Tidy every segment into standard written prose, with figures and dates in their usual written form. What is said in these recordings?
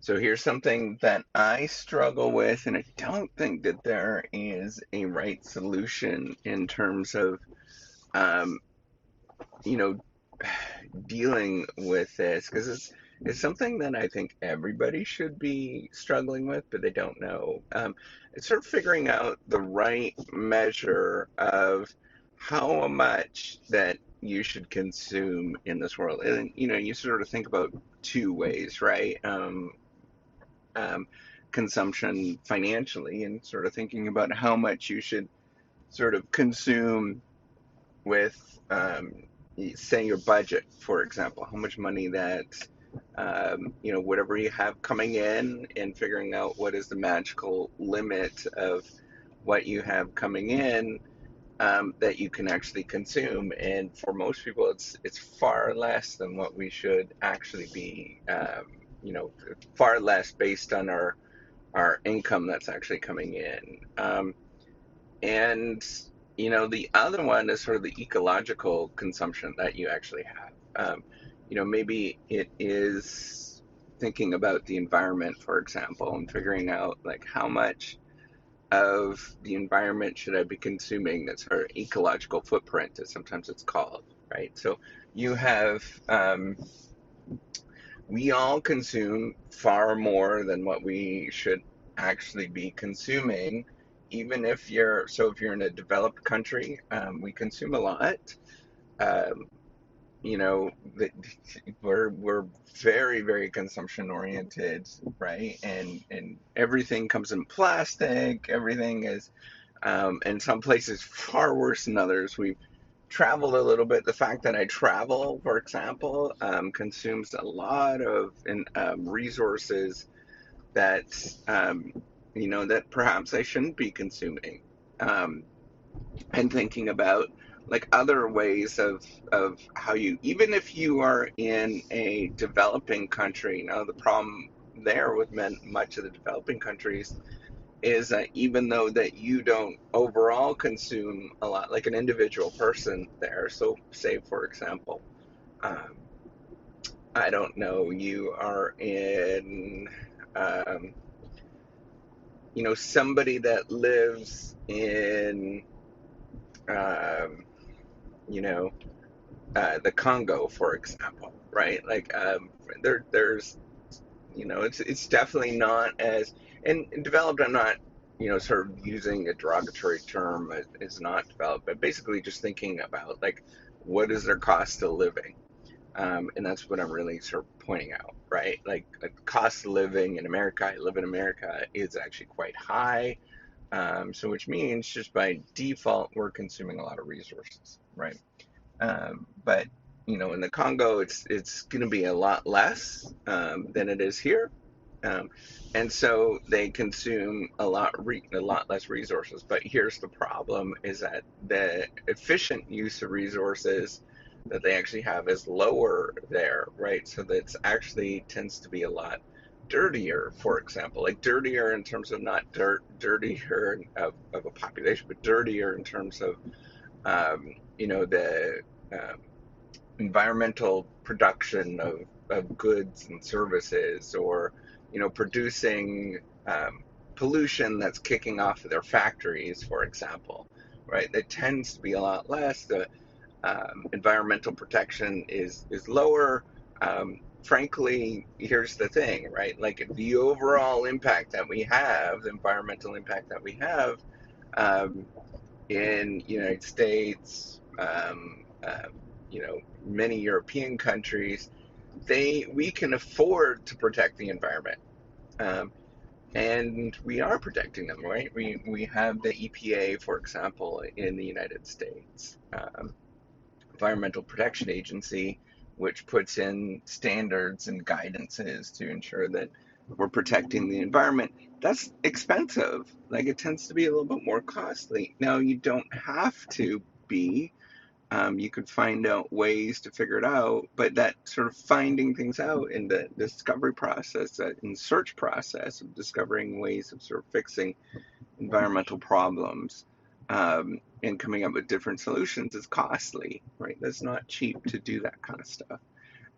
So here's something that I struggle with, and I don't think that there is a right solution in terms of, um, you know, dealing with this, because it's something that I think everybody should be struggling with, but they don't know. It's sort of figuring out the right measure of how much that you should consume in this world. And, you sort of think about two ways, right? Um, consumption financially and sort of thinking about how much you should sort of consume with, say, your budget, for example, how much money that, whatever you have coming in and figuring out what is the magical limit of what you have coming in, that you can actually consume. And for most people, it's far less than what we should actually be, far less based on our income that's actually coming in. And the other one is sort of the ecological consumption that you actually have. Maybe it is thinking about the environment, for example, and figuring out like how much of the environment should I be consuming. That's our ecological footprint, as sometimes it's called, right? So you have, we all consume far more than what we should actually be consuming, even if you're in a developed country, we consume a lot. Um, you know, we're very, very consumption oriented, right? And everything comes in plastic. Everything is, in some places far worse than others. We've traveled a little bit. The fact that I travel, for example, consumes a lot of resources that, that perhaps I shouldn't be consuming. Um, and thinking about like other ways of how you, even if you are in a developing country. Now the problem there with much of the developing countries is that even though that you don't overall consume a lot, like an individual person there. So say, for example, um, I don't know, you are in, um, somebody that lives in, um, you know, the Congo, for example, right? Like, there's, it's definitely not as, and developed. I'm not, sort of using a derogatory term. It's not developed, but basically just thinking about like what is their cost of living, and that's what I'm really sort of pointing out, right? Like the cost of living in America. I live in America is actually quite high, so which means just by default we're consuming a lot of resources, right? But in the Congo, it's going to be a lot less, than it is here, um, and so they consume a lot less resources. But here's the problem: is that the efficient use of resources that they actually have is lower there, right? So that's actually tends to be a lot dirtier, for example, like dirtier in terms of not dirtier of a population, but dirtier in terms of, the um, environmental production of goods and services, or producing, pollution that's kicking off of their factories, for example, right? That tends to be a lot less. The, environmental protection is lower. Frankly, here's the thing, right? Like the overall impact that we have, the environmental impact that we have, um, in United States, many European countries, we can afford to protect the environment, um, and we are protecting them, right? We have the EPA, for example, in the United States, Environmental Protection Agency, which puts in standards and guidances to ensure that we're protecting the environment. That's expensive. Like it tends to be a little bit more costly. Now, you don't have to be. You could find out ways to figure it out, but that sort of finding things out in the discovery process, in search process of discovering ways of sort of fixing environmental problems, and coming up with different solutions is costly, right? That's not cheap to do that kind of stuff.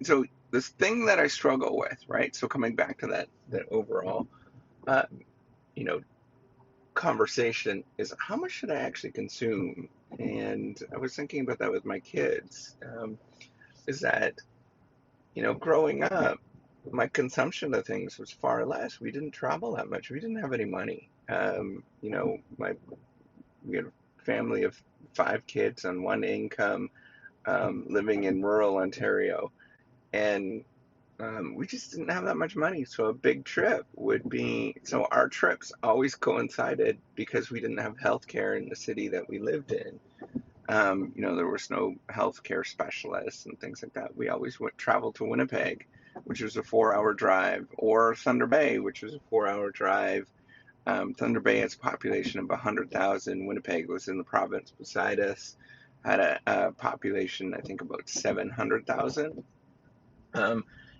so this thing that I struggle with, right? So coming back to that overall, uh, you know, conversation is how much should I actually consume? And I was thinking about that with my kids. Is that, growing up, my consumption of things was far less. We didn't travel that much. We didn't have any money. We had a family of 5 kids on one income, living in rural Ontario, and we just didn't have that much money. So a big trip would be, so our trips always coincided because we didn't have health care in the city that we lived in. There was no healthcare specialists and things like that. We always went travel to Winnipeg, which was a 4-hour drive, or Thunder Bay, which was a 4-hour drive. Thunder Bay has a population of 100,000. Winnipeg was in the province beside us, had a population, I think, about 700,000.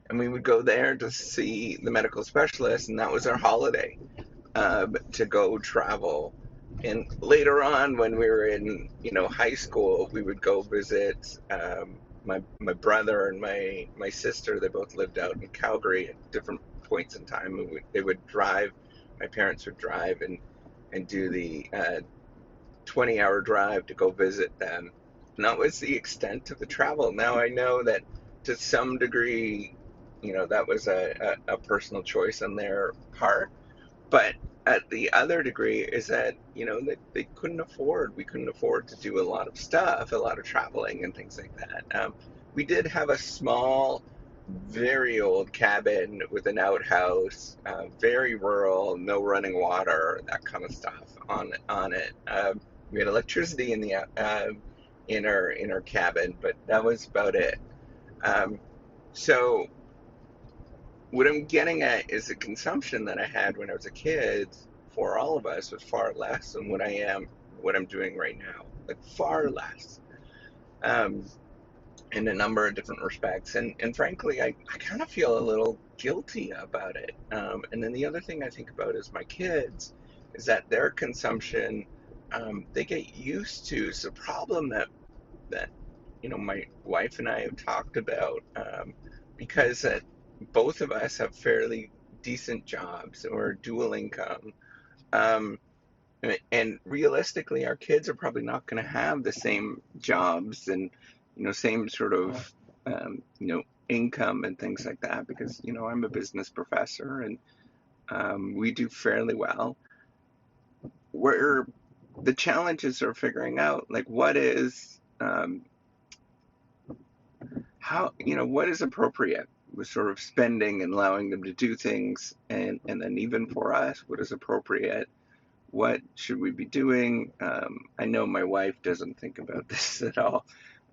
And we would go there to see the medical specialist, and that was our holiday, to go travel. And later on, when we were in, high school, we would go visit my brother and my sister. They both lived out in Calgary at different points in time. And they would drive. My parents would drive and do the 20-hour drive to go visit them. And that was the extent of the travel. Now I know that to some degree, that was a personal choice on their part. But at the other degree is that, that we couldn't afford to do a lot of stuff, a lot of traveling and things like that. We did have a small, very old cabin with an outhouse, very rural, no running water, that kind of stuff on it. We had electricity in our cabin, but that was about it. Um, so what I'm getting at is the consumption that I had when I was a kid for all of us was far less than what I'm doing right now. Like far less. Um, in a number of different respects. And frankly, I kind of feel a little guilty about it. And then the other thing I think about is my kids, is that their consumption, they get used to. It's a problem that my wife and I have talked about, because both of us have fairly decent jobs or dual income. Um, and realistically, our kids are probably not going to have the same jobs and same sort of income and things like that, because I'm a business professor, and we do fairly well. Where the challenges are figuring out, like, what is what is appropriate with sort of spending and allowing them to do things, and then even for us, what is appropriate, what should we be doing? I know my wife doesn't think about this at all,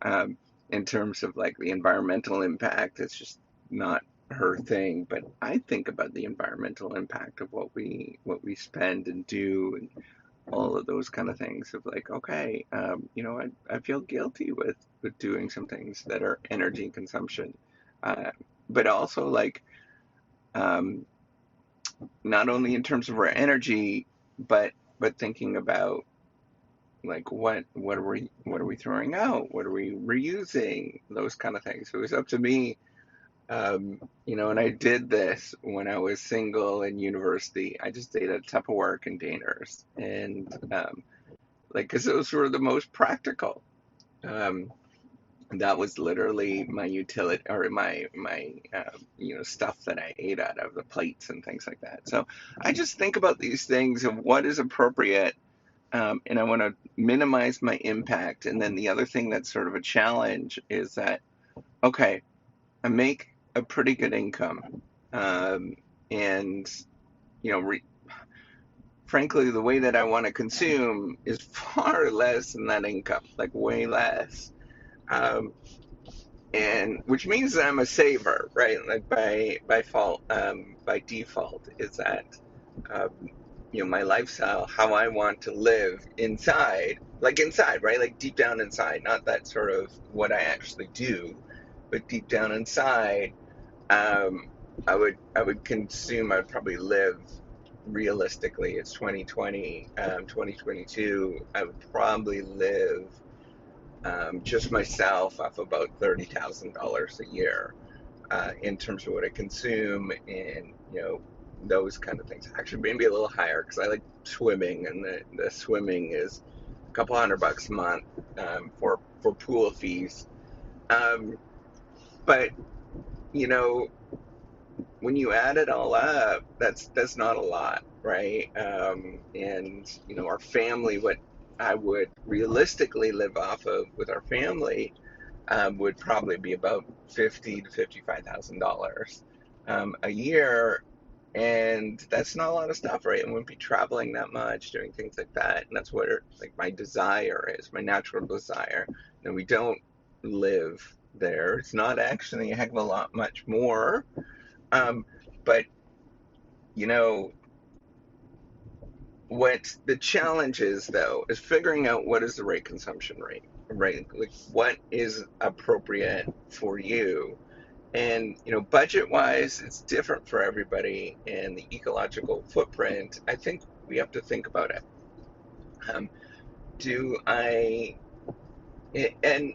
um, in terms of like the environmental impact. It's just not her thing, but I think about the environmental impact of what we spend and do, and all of those kind of things of like, okay, I feel guilty with doing some things that are energy consumption, uh, but also like, um, not only in terms of our energy, but thinking about like what are we throwing out, what are we reusing, those kind of things. It was up to me, and I did this when I was single in university. I just ate a Tupperware containers, and like, because those were the most practical. Um, that was literally my utility, or my stuff that I ate out of, the plates and things like that. So I just think about these things of what is appropriate, and I want to minimize my impact. And then the other thing that's sort of a challenge is that, okay, I make a pretty good income, and you know, re frankly, the way that I want to consume is far less than that income, like way less. Um, and which means that I'm a saver, right? Like by default, is that um, my lifestyle, how I want to live inside, right? Like deep down inside, not that sort of what I actually do, but deep down inside, um, I would consume. I'd probably live realistically. It's 2020, 2022. I would probably live, just myself, off about $30,000 a year. in terms of what I consume, and those kind of things. Actually, maybe a little higher because I like swimming, and the swimming is a couple $100 a month for pool fees. Um, but you know, when you add it all up, that's not a lot, right? And our family, what I would realistically live off of with our family would probably be about $50,000 to $55,000 a year, and that's not a lot of stuff, right? I wouldn't be traveling that much, doing things like that, and that's what like my desire is, my natural desire. And we don't live there. It's not actually a heck of a lot much more, but you know what the challenge is, though, is figuring out what is the right consumption rate, right? Like what is appropriate for you. And budget wise, it's different for everybody, and the ecological footprint, I think we have to think about it. Um, do I and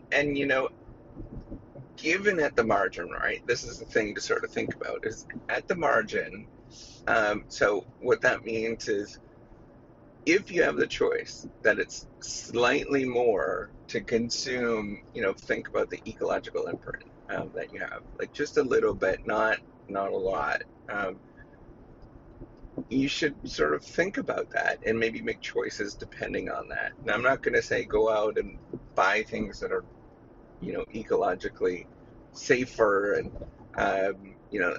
given at the margin, right? This is the thing to sort of think about is at the margin. So what that means is if you have the choice that it's slightly more to consume, think about the ecological imprint that you have, like just a little bit, not a lot. You should sort of think about that and maybe make choices depending on that. Now, I'm not going to say go out and buy things that are, ecologically safer and,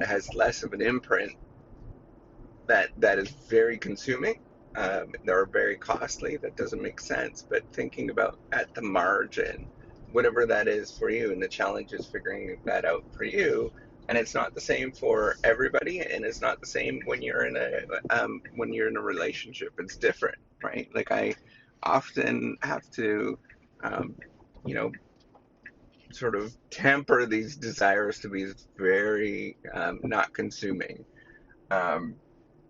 has less of an imprint that is very consuming. They're very costly. That doesn't make sense. But thinking about at the margin, whatever that is for you, and the challenge is figuring that out for you. And it's not the same for everybody, and it's not the same when you're in a relationship. It's different, right? Like I often have to, um, you know, sort of temper these desires to be very not consuming. Um,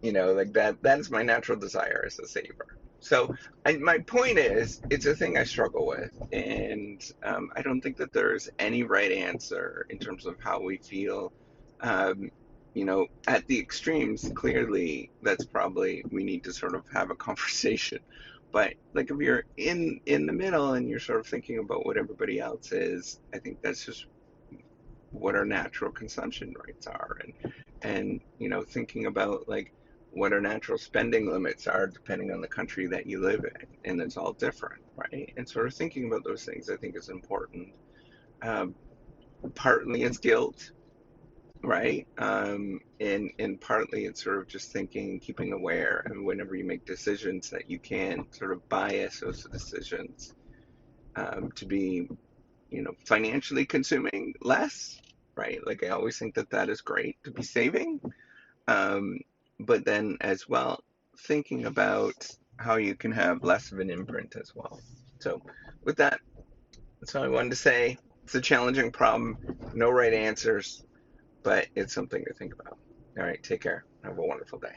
like that is my natural desire as a saver. So my point is, it's a thing I struggle with, and I don't think that there's any right answer in terms of how we feel. um, at the extremes, clearly that's probably we need to sort of have a conversation. But like if you're in the middle and you're sort of thinking about what everybody else is, I think that's just what our natural consumption rates are, and thinking about like what our natural spending limits are depending on the country that you live in, and it's all different, right? And sort of thinking about those things, I think, is important. um, Partly it's guilt, right? And partly it's sort of just thinking, keeping aware, and whenever you make decisions that you can sort of bias those decisions to be financially consuming less, right? Like I always think that that is great to be saving, um, but then as well, thinking about how you can have less of an imprint as well. So with that, that's all I wanted to say. It's a challenging problem, no right answers, but it's something to think about. All right, take care. Have a wonderful day.